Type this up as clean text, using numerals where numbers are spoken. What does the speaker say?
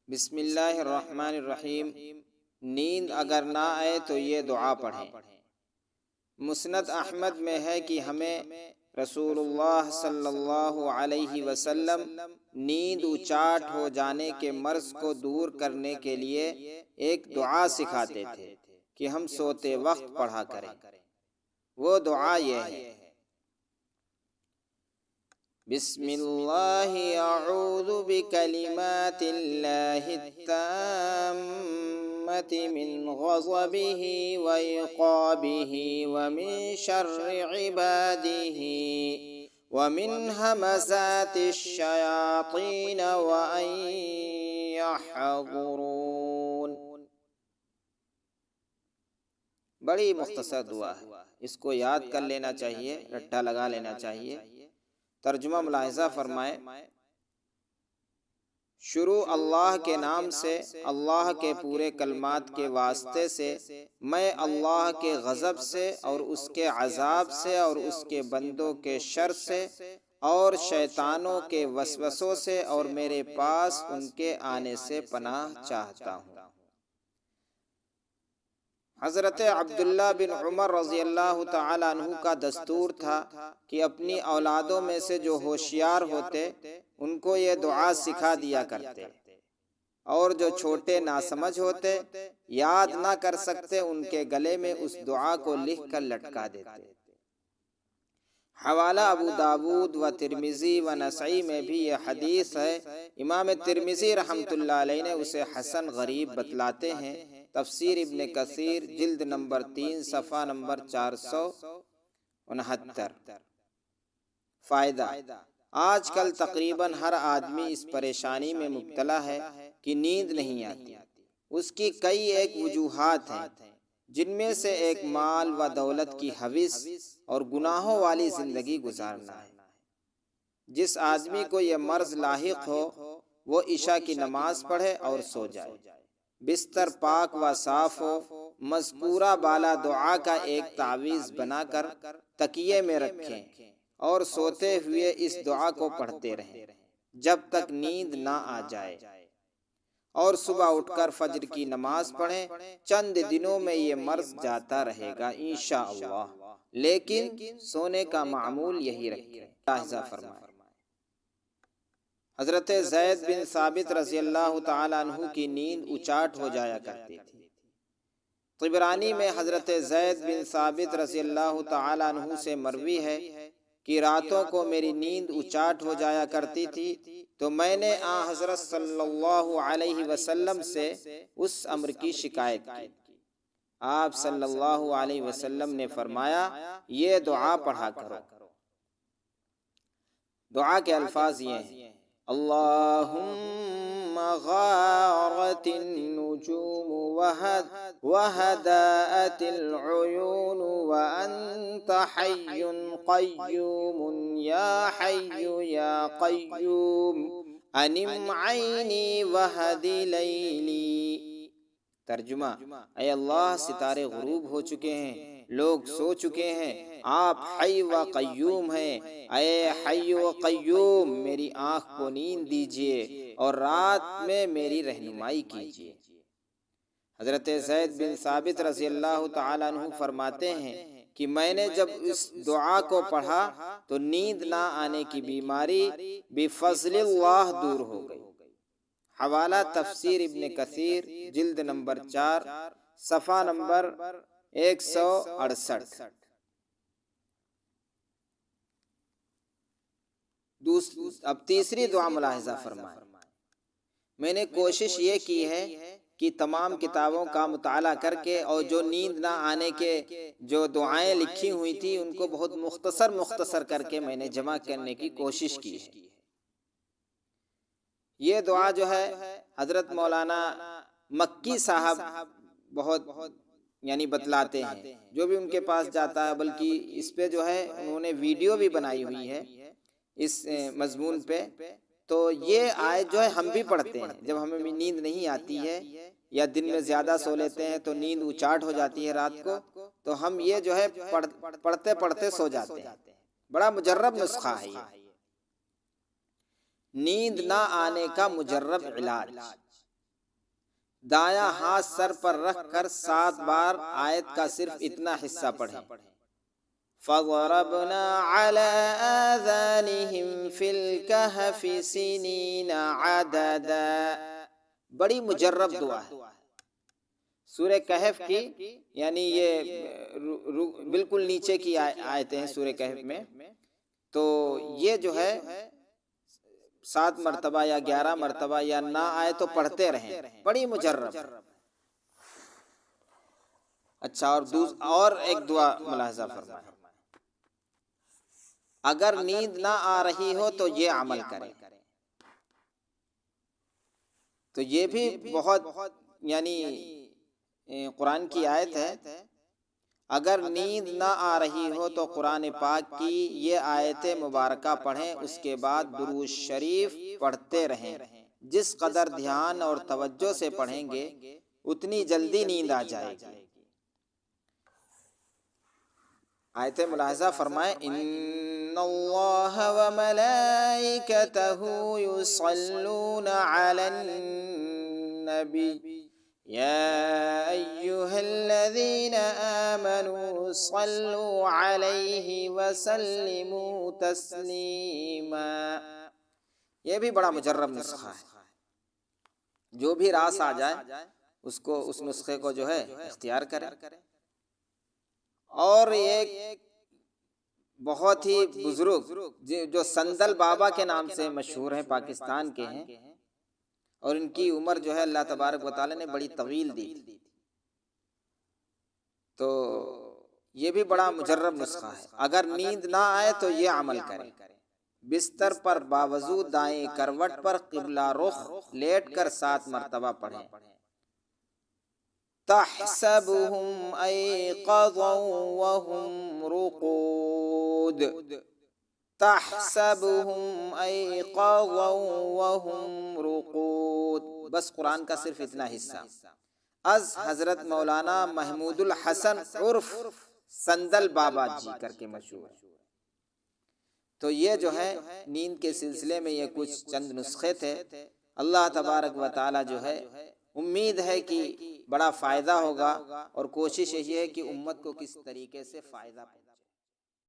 بسم اللہ الرحمن الرحیم۔ نیند اگر نہ آئے تو یہ دعا پڑھیں۔ مسند احمد میں ہے کہ ہمیں رسول اللہ صلی اللہ علیہ وسلم نیند اچاٹ ہو جانے کے مرض کو دور کرنے کے لیے ایک دعا سکھاتے تھے کہ ہم سوتے وقت پڑھا کریں۔ وہ دعا یہ ہے: بسم اللہ اعوذ بکلمات اللہ التامۃ من غضبہ وعقابہ ومن شر عبادہ ومن ہمزات الشیاطین وان یحضرون۔ بڑی مختصر دعا ہے، اس کو یاد کر لینا چاہیے، رٹا لگا لینا چاہیے۔ ترجمہ ملاحظہ فرمائیں۔ شروع اللہ کے نام سے، اللہ کے پورے کلمات کے واسطے سے، میں اللہ کے غضب سے اور اس کے عذاب سے اور اس کے بندوں کے شر سے اور شیطانوں کے وسوسوں سے اور میرے پاس ان کے آنے سے پناہ چاہتا ہوں۔ حضرت عبداللہ بن عمر رضی اللہ تعالیٰ عنہ کا دستور تھا کہ اپنی اولادوں میں سے جو ہوشیار ہوتے ان کو یہ دعا سکھا دیا کرتے، اور جو چھوٹے ناسمجھ ہوتے، یاد نہ کر سکتے، ان کے گلے میں اس دعا کو لکھ کر لٹکا دیتے۔ حوالہ ابو داود و ترمذی و نسائی میں بھی یہ حدیث ہے۔ امام ترمذی رحمۃ اللہ علیہ نے اسے حسن غریب بتلاتے ہیں۔ تفسیر ابن کثیر جلد نمبر 3 صفحہ نمبر 469۔ فائدہ: آج کل تقریباً ہر آدمی اس پریشانی میں مبتلا ہے کہ نیند نہیں آتی۔ اس کی کئی ایک وجوہات ہیں، جن میں سے ایک مال و دولت کی ہوس اور گناہوں والی زندگی گزارنا ہے۔ جس آدمی کو یہ مرض لاحق ہو وہ عشاء کی نماز پڑھے اور سو جائے، بستر پاک و صاف ہو، مذکورہ بالا دعا کا ایک تعویذ بنا کر تکیے میں رکھیں اور سوتے ہوئے اس دعا کو پڑھتے رہیں جب تک نیند نہ آ جائے، اور صبح اٹھ کر فجر کی نماز پڑھیں۔ چند دنوں میں یہ مرض جاتا رہے گا انشاءاللہ، لیکن سونے کا معمول یہی رکھیں۔ ملاحظہ فرمائیں۔ حضرت زید بن ثابت رضی اللہ تعالیٰ عنہ کی نیند اچاٹ ہو جایا کرتی تھی۔ طبرانی میں حضرت زید بن ثابت رضی اللہ تعالیٰ عنہ سے مروی ہے کہ راتوں کو میری نیند اچاٹ ہو جایا کرتی تھی تو میں نے آن حضرت صلی اللہ علیہ وسلم سے اس امر کی شکایت کی۔ آپ صلی اللہ علیہ وسلم نے فرمایا، یہ دعا پڑھا کرو۔ دعا کے الفاظ یہ ہیں: اللہم غارت النجوم وہدأت العیون وانت حی قیوم یا حی یا قیوم انم عینی وہد لیلی۔ ترجمہ: اے اللہ، ستارے غروب ہو چکے ہیں، لوگ سو چکے ہیں، آپ حی و قیوم ہیں، اے حی و قیوم میری آنکھ کو نیند دیجئے اور رات میں میری رہنمائی کیجئے۔ حضرت زید بن ثابت رضی اللہ تعالیٰ عنہ فرماتے ہیں کہ میں نے جب اس دعا کو پڑھا تو نیند نہ آنے کی بیماری بفضل اللہ دور ہو گئی۔ حوالہ تفسیر ابن کثیر جلد نمبر 4 صفحہ نمبر 168۔ اب تیسری دعا ملاحظہ فرمائیں۔ میں نے کوشش یہ کی ہے کہ تمام کتابوں کا مطالعہ کر کے اور جو نیند نہ آنے کے جو دعائیں لکھی ہوئی تھی ان کو بہت مختصر کر کے میں نے جمع کرنے کی کوشش کی ہے۔ یہ دعا جو ہے حضرت مولانا مکی صاحب بہت بتلاتے ہیں، جو بھی ان کے پاس جاتا ہے، بلکہ اس پہ جو ہے انہوں نے ویڈیو بھی بنائی ہوئی ہے اس مضمون پہ۔ تو یہ آیت جو ہے ہم بھی پڑھتے ہیں جب ہمیں نیند نہیں آتی ہے یا دن میں زیادہ سو لیتے ہیں تو نیند اچاٹ ہو جاتی ہے رات کو، تو ہم یہ جو ہے پڑھتے پڑھتے سو جاتے ہیں۔ بڑا مجرب نسخہ ہے یہ۔ نیند نہ آنے کا مجرب علاج۔ دایاں ہاتھ سر پر رکھ کر 7 بار آیت کا صرف اتنا حصہ پڑھیں۔ فَضَرَبْنَا عَلَىٰ آذَانِهِمْ فِي الْكَهْفِ سِنِينَ عَدَدًا، بڑی مجرب دعا ہے سورہ کہف کی، یعنی یہ بالکل نیچے کی آیتیں ہیں سورہ کہف میں، تو یہ جو ہے 7 مرتبہ یا 11 مرتبہ یا نہ آئے تو پڑھتے رہیں، بڑی مجرب۔ اچھا، اور ایک دعا ملاحظہ فرمائیں، اگر نیند نہ آ رہی ہو تو یہ عمل کریں۔ تو یہ بھی بہت یعنی قرآن کی آیت ہے، اگر نیند نہ آ رہی ہو تو قرآن پاک کی یہ آیت مبارکہ پڑھیں، اس کے بعد درود شریف پڑھتے رہیں۔ جس قدر دھیان اور توجہ سے پڑھیں گے اتنی جلدی نیند آ جائے گی۔ آیت ملاحظہ فرمائیں، ان اللہ وملائکتہ یصلون علی النبی یا ایہا الذین آمنوا صلوا علیہ وسلموا تسلیما۔ یہ بھی بڑا مجرب نسخہ ہے، جو بھی راس آ جائے اس نسخے کو جو ہے اختیار کریں۔ اور ایک بہت ہی بزرگ جو سندل بابا کے نام سے مشہور ہیں، پاکستان کے ہیں، اور ان کی عمر جو ہے اللہ تبارک و تعالی نے بڑی طویل دی تھی، تو یہ بھی بڑا مجرب نسخہ ہے۔ اگر نیند نہ آئے تو یہ عمل کریں، بستر پر باوضو دائیں کروٹ پر قبلہ رخ لیٹ کر 7 مرتبہ پڑھیں۔ تحسبهم ایقظا وهم رقود، تحسبهم ایقظا وهم رقود، بس قرآن کا صرف اتنا حصہ۔ از حضرت مولانا محمود الحسن عرف سندل بابا جی کر کے مشہور۔ تو یہ جو ہے نیند کے سلسلے میں یہ کچھ چند نسخے تھے۔ اللہ تبارک و تعالی جو ہے امید ہے کہ بڑا فائدہ ہوگا، اور کوشش یہ ہے کہ امت کو کس طریقے سے فائدہ